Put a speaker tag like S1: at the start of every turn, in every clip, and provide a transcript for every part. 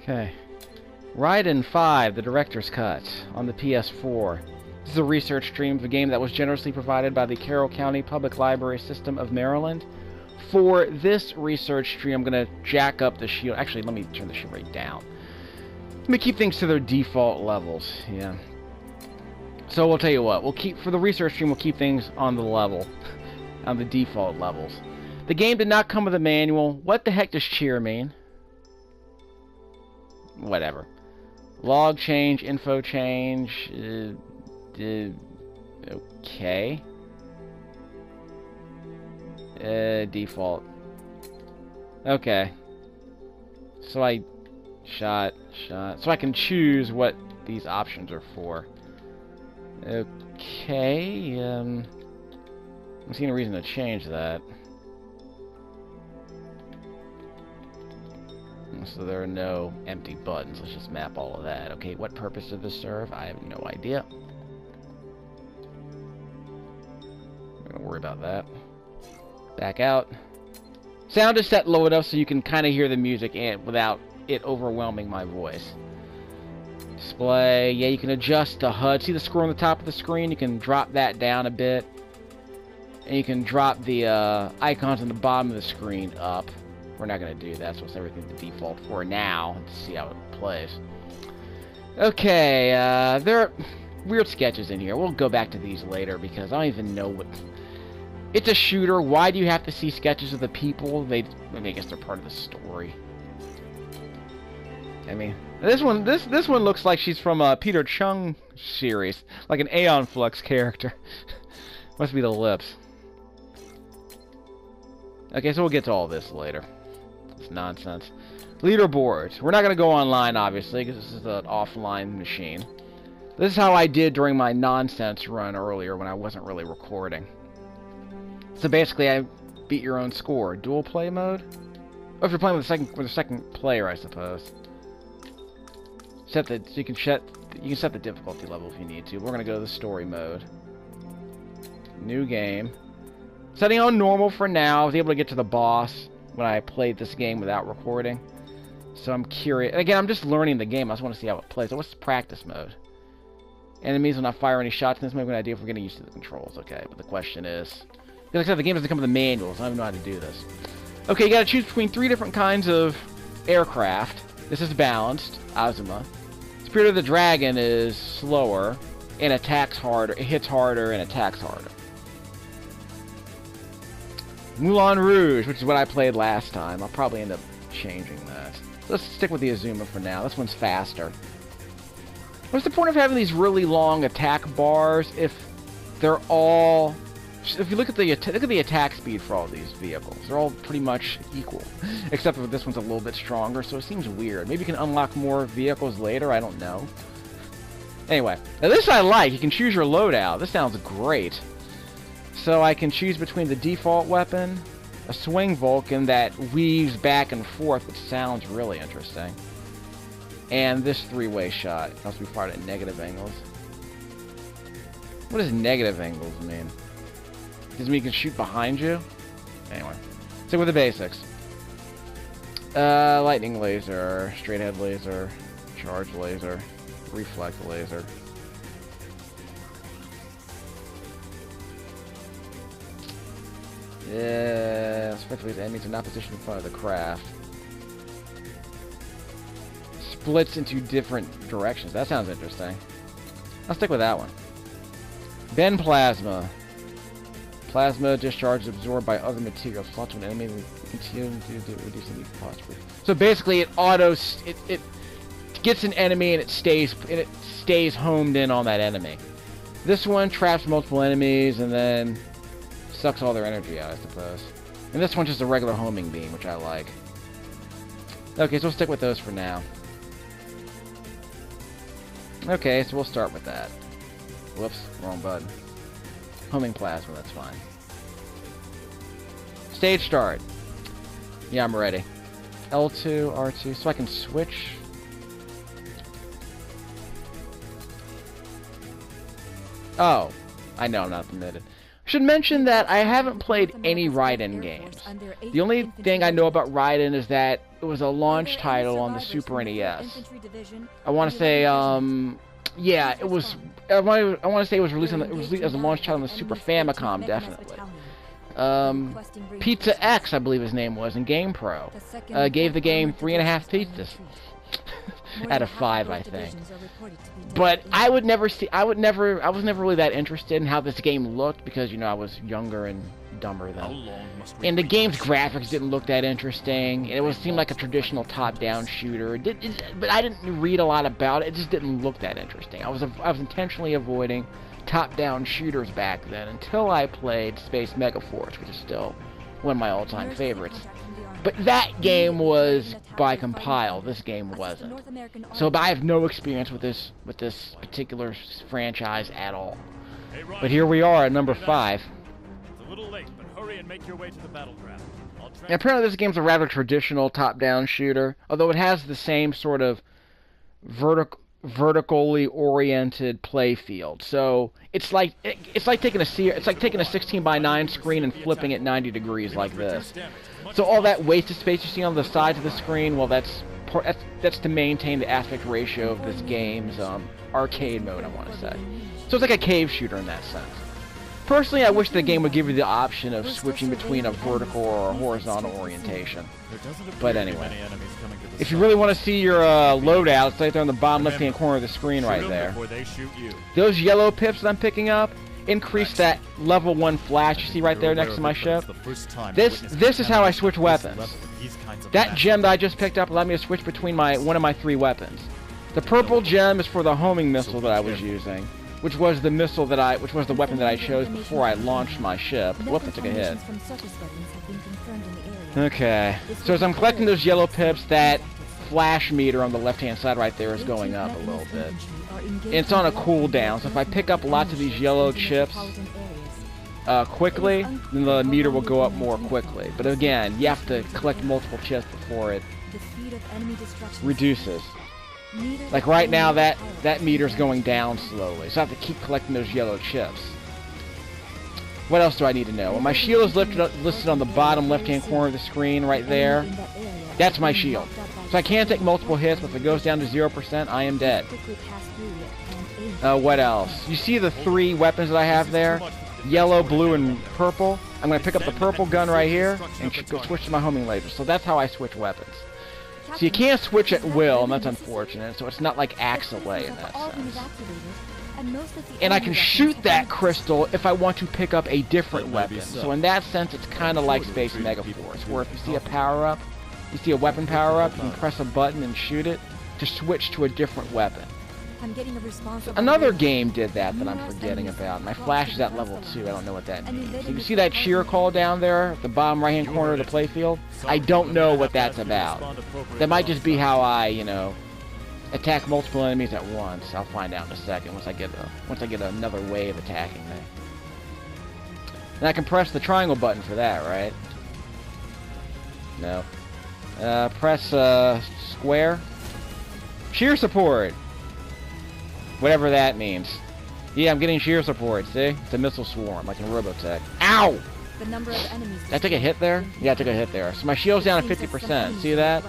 S1: Okay. Raiden 5, the director's cut, on the PS4. This is a research stream of a game that was generously provided by the Carroll County Public Library System of Maryland. For this research stream, I'm going to jack up the shield. Actually, let me turn the shield rate down. Let me keep things to their default levels. Yeah. So we'll tell you what. For the research stream, we'll keep things on the level, on the default levels. The game did not come with a manual. What the heck does cheer mean? Whatever. Log change, info change. Okay. Default. Okay. So I shot. So I can choose what these options are for. Okay. I'm seeing a reason to change that. So there are no empty buttons. Let's just map all of that. Okay, what purpose does this serve? I have no idea. I'm gonna worry about that. Back out. Sound is set low enough so you can kind of hear the music and without it overwhelming my voice. Display. Yeah, you can adjust the HUD. See the scroll on the top of the screen? You can drop that down a bit. And you can drop the icons on the bottom of the screen up. We're not going to do that, so it's everything to default for now. Let's see how it plays. Okay, there are weird sketches in here. We'll go back to these later because I don't even know what... It's a shooter. Why do you have to see sketches of the people? I guess they're part of the story. I mean, this one looks like she's from a Peter Chung series, like an Aeon Flux character. Must be the lips. Okay, so we'll get to all this later. It's nonsense. Leaderboards. We're not going to go online, obviously, because this is an offline machine. This is how I did during my nonsense run earlier when I wasn't really recording. So basically, I beat your own score. Dual play mode? Oh, if you're playing with a second player, I suppose. You can set the difficulty level if you need to. We're going to go to the story mode. New game. Setting on normal for now. I was able to get to the boss when I played this game without recording. So I'm curious. Again, I'm just learning the game. I just want to see how it plays. So what's the practice mode? Enemies will not fire any shots in this mode. Good idea if we're getting used to the controls. Okay, but the question is... Like I said, the game doesn't come with a manual, so I don't even know how to do this. Okay, you gotta choose between 3 different kinds of aircraft. This is balanced. Azuma. Spirit of the Dragon is slower and attacks harder. It hits harder and attacks harder. Moulin Rouge, which is what I played last time. I'll probably end up changing that. So let's stick with the Azuma for now. This one's faster. What's the point of having these really long attack bars if they're all... If you look at the attack speed for all these vehicles, they're all pretty much equal. Except for this one's a little bit stronger, so it seems weird. Maybe you can unlock more vehicles later, I don't know. Anyway, now this I like. You can choose your loadout. This sounds great. So I can choose between the default weapon, a swing Vulcan that weaves back and forth, which sounds really interesting, and this 3-way shot. It must be fired at negative angles. What does negative angles mean? Does it mean you can shoot behind you? Anyway, stick with the basics. Lightning laser, straight ahead laser, charge laser, reflect laser. Yeah, especially the enemies are not positioned in front of the craft. Splits into different directions. That sounds interesting. I'll stick with that one. Bend plasma. Plasma discharge is absorbed by other materials. Slot to an enemy and continue to reduce any cost. So basically, it gets an enemy and it stays homed in on that enemy. This one traps multiple enemies and then sucks all their energy out, I suppose. And this one's just a regular homing beam, which I like. Okay, so we'll stick with those for now. Okay, so we'll start with that. Whoops, wrong button. Homing plasma, that's fine. Stage start. Yeah, I'm ready. L2, R2, so I can switch. Oh, I know I'm not permitted. Should mention that I haven't played any Raiden games. The only thing I know about Raiden is that it was a launch title on the Super NES. I want to say, yeah, it was. I want to say it was released as a launch title on the Super Famicom, definitely. Pizza X, I believe his name was, in GamePro. Gave the game 3.5 pizzas out of 5, I think. But I was never really that interested in how this game looked because, you know, I was younger and dumber then. And the game's graphics didn't look that interesting. It seemed like a traditional top-down shooter. But I didn't read a lot about it. It just didn't look that interesting. I was intentionally avoiding top-down shooters back then until I played Space Megaforce, which is still one of my all-time favorites. But that game was by compile. This game wasn't. So I have no experience with this particular franchise at all. But here we are at number 5.
S2: It's a little late, but hurry and make your way to the battleground.
S1: Apparently this game's a rather traditional top-down shooter, although it has the same sort of vertically oriented play field. So it's like taking a 16:9 screen and flipping it 90 degrees like this. So all that wasted space you see on the sides of the screen, well, that's to maintain the aspect ratio of this game's arcade mode, I want to say. So it's like a cave shooter in that sense. Personally, I wish the game would give you the option of switching between a vertical or a horizontal orientation. But anyway, if you really want to see your loadout, it's right there on the bottom left-hand corner of the screen right there. Those yellow pips that I'm picking up increase that level 1 flash you see right there next to my ship. This is how I switch weapons. That gem that I just picked up allowed me to switch between one of my 3 weapons. The purple gem is for the homing missile that I was using, which was the weapon that I chose before I launched my ship. Whoops, I took a hit. Okay, so as I'm collecting those yellow pips, that flash meter on the left-hand side right there is going up a little bit. And it's on a cooldown, so if I pick up lots of these yellow chips quickly, then the meter will go up more quickly. But again, you have to collect multiple chips before it reduces. Like right now, that meter's going down slowly, so I have to keep collecting those yellow chips. What else do I need to know? Well, my shield is listed on the bottom left-hand corner of the screen right there. That's my shield. So I can take multiple hits, but if it goes down to 0%, I am dead. What else? You see the 3 weapons that I have there? Yellow, blue, and purple. I'm going to pick up the purple gun right here and go switch to my homing laser. So that's how I switch weapons. So you can't switch at will, and that's unfortunate, so it's not like Axelay in that sense. And I can shoot that crystal if I want to pick up a different weapon. So in that sense, it's kind of like Space Megaforce, where if you see a power-up, you see a weapon power-up, you can press a button and shoot it to switch to a different weapon. Another game did that I'm forgetting about. My flash is at level 2. I don't know what that means. So you see that cheer call down there, the bottom right-hand corner of the playfield? I don't know what that's about. That might just be how I, you know, attack multiple enemies at once. I'll find out in a second once I get another wave attacking me. And I can press the triangle button for that, right? No. Press square. Sheer support. Whatever that means. Yeah, I'm getting sheer support, see? It's a missile swarm, like in Robotech. Ow! Did I take a hit there? Yeah, I took a hit there. So my shield's down to 50%. See that?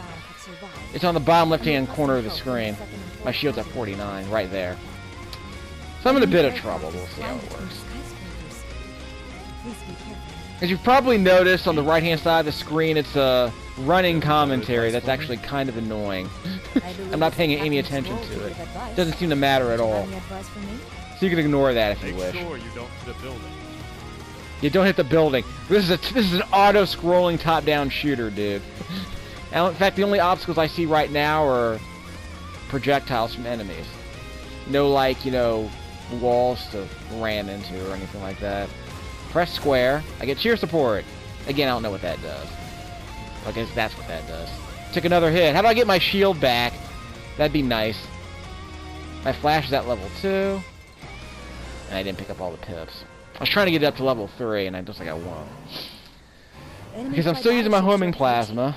S1: It's on the bottom left-hand corner of the screen. My shield's at 49, right there. So I'm in a bit of trouble. We'll see how it works. As you've probably noticed on the right-hand side of the screen, it's a running commentary that's actually kind of annoying. I'm not paying any attention to it. It doesn't seem to matter at all. So you can ignore that if you wish. You don't hit the building. This is an auto-scrolling top-down shooter, dude. In fact, the only obstacles I see right now are projectiles from enemies. No, like, you know, walls to ram into or anything like that. Press square. I get cheer support. Again, I don't know what that does. I guess that's what that does. Took another hit. How do I get my shield back? That'd be nice. My flash is at level 2. And I didn't pick up all the pips. I was trying to get it up to level 3, and I just like I won't. Because I'm still using my homing plasma.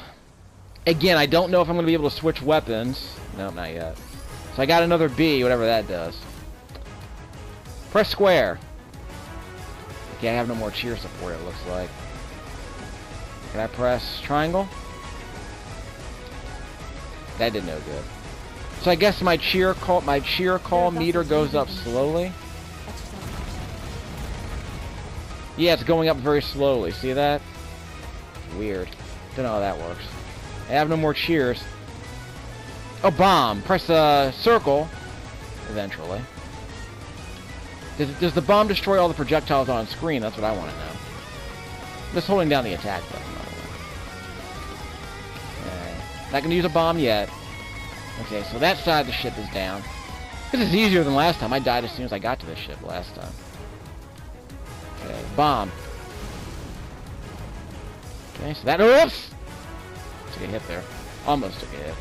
S1: Again, I don't know if I'm going to be able to switch weapons. No, not yet. So I got another B, whatever that does. Press square. Okay, I have no more cheer support, it looks like. Can I press triangle? That did no good. So I guess my cheer call meter goes up slowly. Yeah, it's going up very slowly. See that? Weird. Don't know how that works. I have no more cheers. Oh, bomb. Press circle. Eventually. Does the bomb destroy all the projectiles on screen? That's what I want to know. Just holding down the attack button, by the way. Not going to use a bomb yet. Okay, so that side of the ship is down. This is easier than last time. I died as soon as I got to this ship last time. Okay, bomb. Okay, so that... Oops! Took a hit there. Almost took a hit.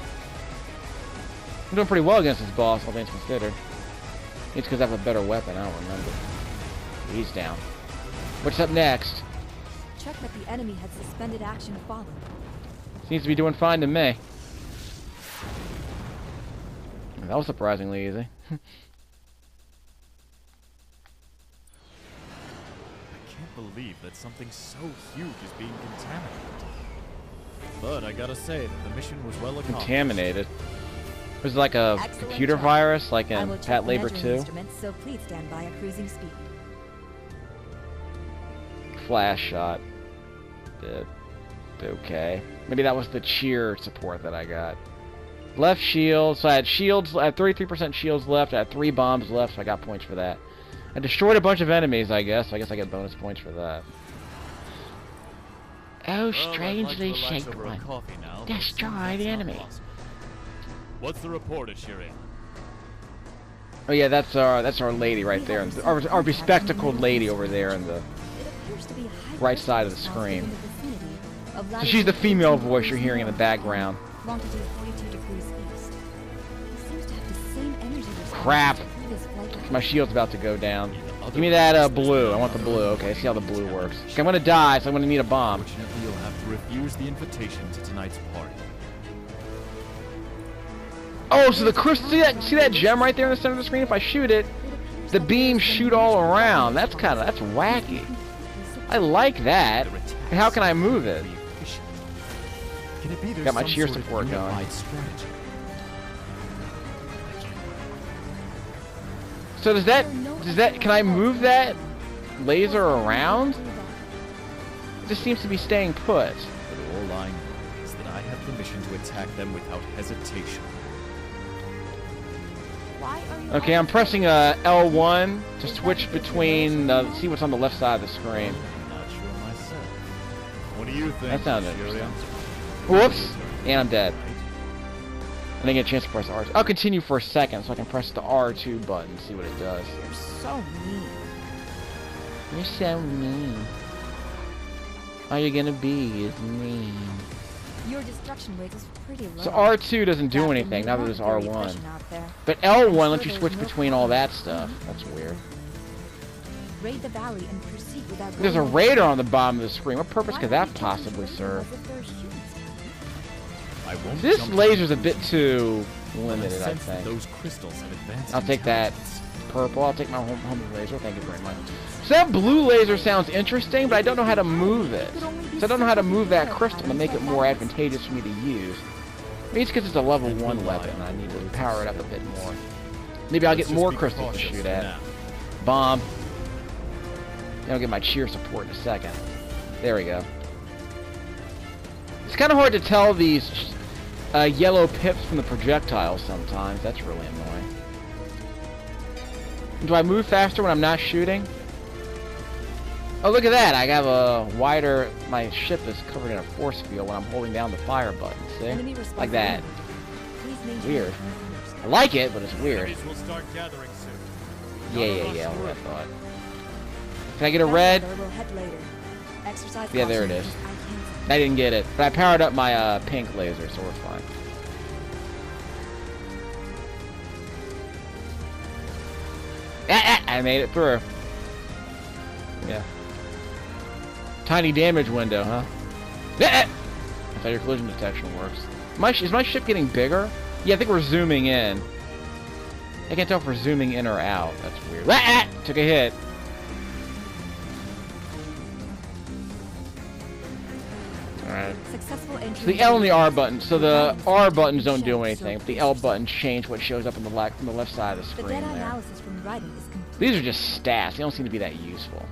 S1: I'm doing pretty well against this boss, all things considered. It's because I have a better weapon, I don't remember. He's down. What's up next?
S3: Check that the enemy had suspended action followed.
S1: Seems to be doing fine to me. That was surprisingly easy.
S2: I can't believe that something so huge is being contaminated. But I gotta say that the mission was well accomplished.
S1: Contaminated? Was it like a computer virus, like in Pat Labor 2?
S3: So please stand by at cruising speed.
S1: Flash shot. Okay. Maybe that was the cheer support that I got. Left shield. So I had shields. I had 33% shields left. I had 3 bombs left, so I got points for that. I destroyed a bunch of enemies, I guess. So I guess I get bonus points for that. Oh, strangely shaped one. Destroy the enemy.
S2: What's the report at Shirin?
S1: Oh yeah, that's our lady right there. Our bespectacled lady over there in the right side of the screen. So she's the female voice you're hearing in the background. Crap! My shield's about to go down. Give me that blue. I want the blue. Okay, see how the blue works. Okay, I'm gonna die, so I'm gonna need a bomb.
S2: Fortunately, you'll have to refuse the invitation to tonight's party.
S1: Oh, so the crystal. See that gem right there in the center of the screen? If I shoot it, the beams shoot all around. That's wacky. I like that. How can I move it? Got my cheer support going. So does that, can I move that laser around? It just seems to be staying put.
S2: But all I know is that I have permission to attack them without hesitation.
S1: Okay, I'm pressing L1 to switch between, see what's on the left side of the screen.
S2: I'm not sure myself. What do you think?
S1: That sounds interesting. Whoops! And I'm dead. I didn't get a chance to press R2. I'll continue for a second so I can press the R2 button and see what it does.
S3: You're so mean.
S1: You're so mean. All you're gonna be is mean.
S3: Your destruction rate is pretty low.
S1: So R2 doesn't do anything now that there's R1. But L1 lets you switch between all that stuff. That's weird.
S3: Raid the valley and proceed without.
S1: There's a radar on the bottom of the screen. What purpose could that possibly serve? This laser's a bit too limited, I think.
S2: Those crystals have advanced.
S1: I'll take that purple. I'll take my homing laser. Thank you very much. So that blue laser sounds interesting, but I don't know how to move it. So I don't know how to move that crystal to make it more advantageous for me to use. Maybe it's because it's a level 1 weapon and I need to power it up a bit more. Maybe I'll get more crystals to shoot at. Bomb. Then I'll get my cheer support in a second. There we go. It's kind of hard to tell these yellow pips from the projectiles sometimes. That's really annoying. Do I move faster when I'm not shooting? Oh, look at that. I have a wider... My ship is covered in a force field when I'm holding down the fire button. See? Like that. Weird. I like it, but it's weird. Yeah, what I thought. Can I get a red? Yeah, there it is. I didn't get it, but I powered up my pink laser, so we're fine. I made it through. Yeah. Tiny damage window, huh? That's how your collision detection works. Is my ship getting bigger? Yeah, I think we're zooming in. I can't tell if we're zooming in or out. That's weird. Took a hit. Alright.
S3: Successful entry.
S1: So the L and the R buttons. So the R buttons don't do anything, but the L buttons change what shows up on the left side of the
S3: The
S1: screen
S3: data
S1: there.
S3: analysis from Raiden is complete.
S1: These are just stats. They don't seem to be that useful.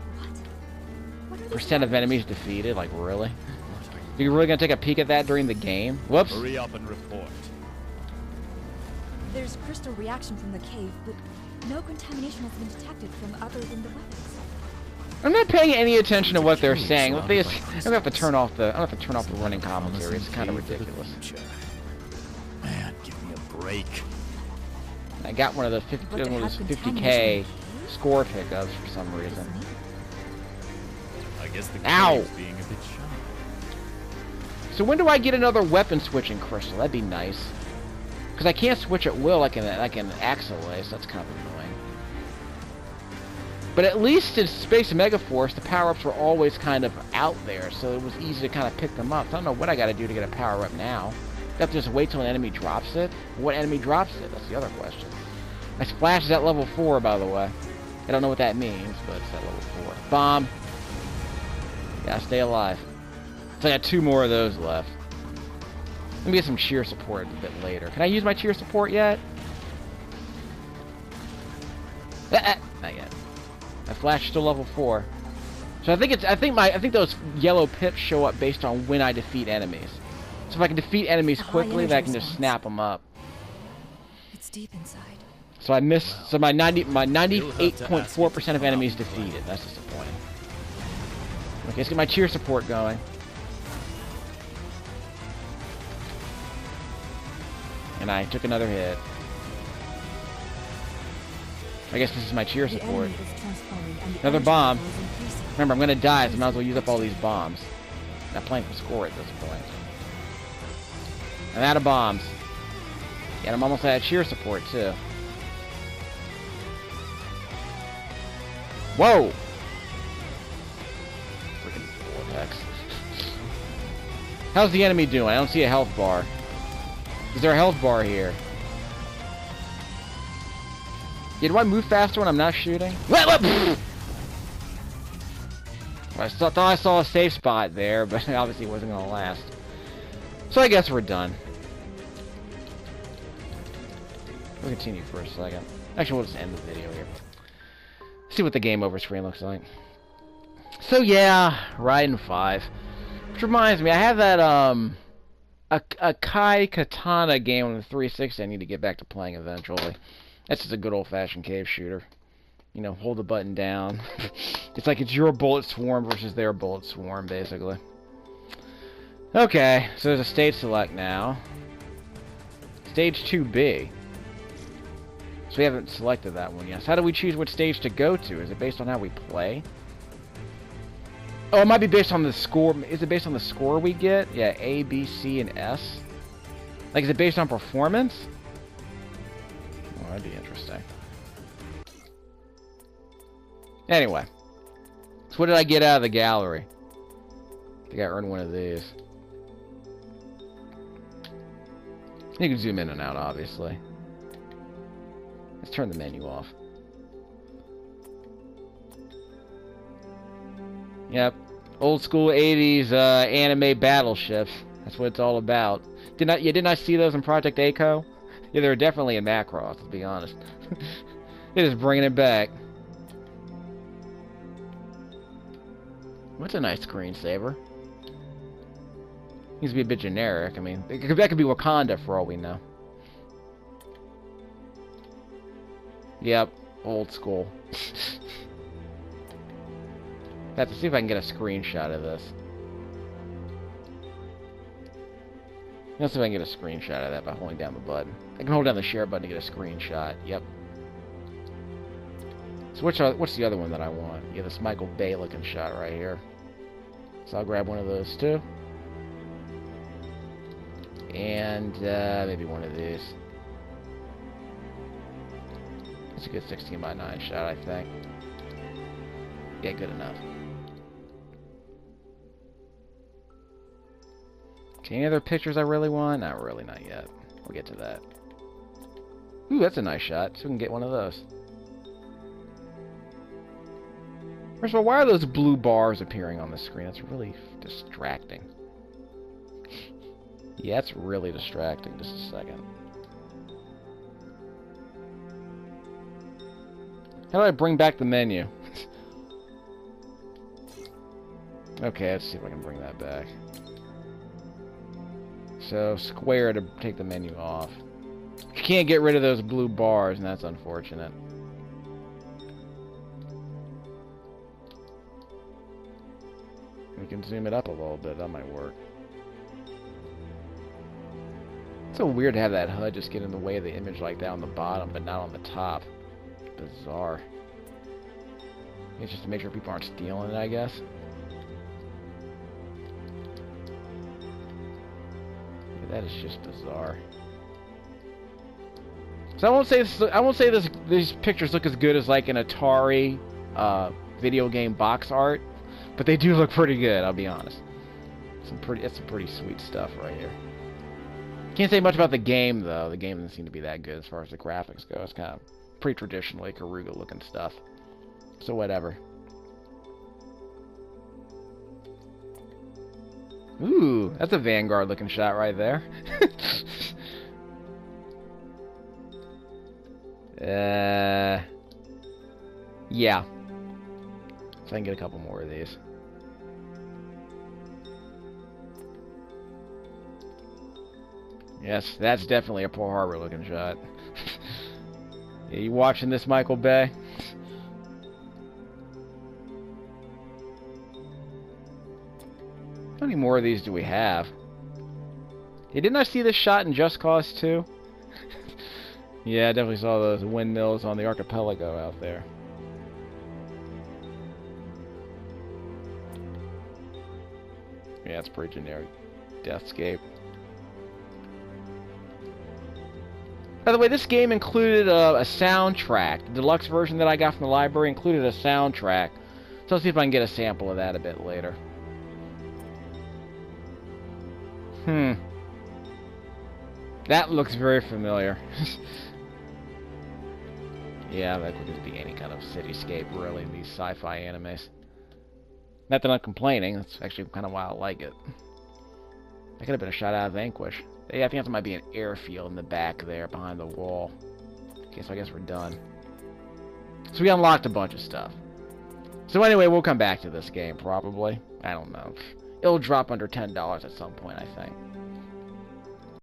S3: What are these
S1: Percent of
S3: numbers?
S1: enemies defeated. Like, really? Are you really gonna take a peek at that during the game? Whoops.
S2: Hurry up and report.
S3: There's crystal reaction from the cave, but no contamination has been detected from other than the weapons.
S1: I'm not paying any attention to what they're saying. I don't have to turn off the running commentary. It's kind of ridiculous.
S2: Man, give me a break.
S1: I got one of those 50K score pickups for some reason.
S2: I guess the
S1: Ow!
S2: cave's being a bit shy.
S1: So when do I get another weapon switching crystal? That'd be nice. Because I can't switch at will like in Axelay, so that's kind of annoying. But at least in Space Megaforce, the power-ups were always kind of out there, so it was easy to kind of pick them up. So I don't know what I got to do to get a power-up now. Do I have to just wait till an enemy drops it? What enemy drops it? That's the other question. My splash is at level 4, by the way. I don't know what that means, but it's at level 4. Bomb. Gotta stay alive. So I got 2 more of those left. Let me get some cheer support a bit later. Can I use my cheer support yet? Not yet. My flash is still level 4. So I think those yellow pips show up based on when I defeat enemies. So if I can defeat enemies quickly, then I can just snap them up.
S3: It's deep inside.
S1: So I missed. So my 98.4% of enemies defeated. That's disappointing. Okay, let's get my cheer support going. And I took another hit. I guess this is my cheer
S3: The
S1: support.
S3: enemy is transforming and the
S1: Another
S3: energy
S1: bomb.
S3: level is increasing.
S1: Remember, I'm gonna die, so I might as well use up all these bombs. Not playing for score at this point. I'm out of bombs. Yeah, I'm almost out of cheer support too. Whoa! Freaking vortex. How's the enemy doing? I don't see a health bar. Is there a health bar here? Yeah, do I move faster when I'm not shooting? I thought I saw a safe spot there, but obviously it wasn't going to last. So I guess we're done. We'll continue for a second. Actually, we'll just end the video here. See what the game over screen looks like. So yeah, Raiden 5. Which reminds me, I have that, a Kai Katana game on the 360 I need to get back to playing eventually. That's just a good old-fashioned cave shooter. You know, hold the button down. It's like it's your bullet swarm versus their bullet swarm, basically. Okay, so there's a stage select now. Stage 2B. So we haven't selected that one yet. So how do we choose which stage to go to? Is it based on how we play? Oh, it might be based on the score. Is it based on the score we get? Yeah, A, B, C, and S. Like, is it based on performance? Oh, that'd be interesting. Anyway. So what did I get out of the gallery? I think I earned one of these. You can zoom in and out, obviously. Let's turn the menu off. Yep. Old school 80s anime battleships. That's what it's all about. Didn't I see those in Project A-ko? Yeah, they were definitely in Macross, to be honest. They're just bringing it back. What's a nice screensaver? Needs to be a bit generic. I mean, that could be Wakanda for all we know. Yep, old school. I have to see if I can get a screenshot of this. Let's see if I can get a screenshot of that by holding down the button. I can hold down the share button to get a screenshot. Yep. So what's the other one that I want? Yeah, this Michael Bay looking shot right here. So I'll grab one of those too. And maybe one of these. It's a good 16:9 shot, I think. Yeah, good enough. Okay, any other pictures I really want? Not really, not yet. We'll get to that. Ooh, that's a nice shot. So we can get one of those. First of all, why are those blue bars appearing on the screen? That's really distracting. Yeah, it's really distracting. Just a second. How do I bring back the menu? Okay, let's see if I can bring that back. So, square to take the menu off. You can't get rid of those blue bars, and that's unfortunate. We can zoom it up a little bit. That might work. It's so weird to have that HUD just get in the way of the image like that on the bottom, but not on the top. Bizarre. It's just to make sure people aren't stealing it, I guess. Yeah, that is just bizarre. So I won't say these pictures look as good as like an Atari video game box art, but they do look pretty good. I'll be honest. It's some pretty sweet stuff right here. Can't say much about the game though. The game doesn't seem to be that good as far as the graphics go. It's kind of pretty traditionally Karuga looking stuff. So whatever. Ooh, that's a Vanguard looking shot right there. Yeah. So I can get a couple more of these. Yes, that's definitely a Pearl Harbor looking shot. Yeah, you watching this, Michael Bay? How many more of these do we have? Hey, didn't I see this shot in Just Cause 2? Yeah, I definitely saw those windmills on the archipelago out there. Yeah, it's pretty generic. Deathscape. By the way, this game included a soundtrack. The deluxe version that I got from the library included a soundtrack. So let's see if I can get a sample of that a bit later. That looks very familiar. Yeah, that could just be any kind of cityscape, really, in these sci-fi animes. Not that I'm complaining, that's actually kind of why I like it. That could have been a shot out of Vanquish. Yeah, I think that might be an airfield in the back there, behind the wall. Okay, so I guess we're done. So we unlocked a bunch of stuff. So anyway, we'll come back to this game, probably. I don't know. It'll drop under $10 at some point, I think.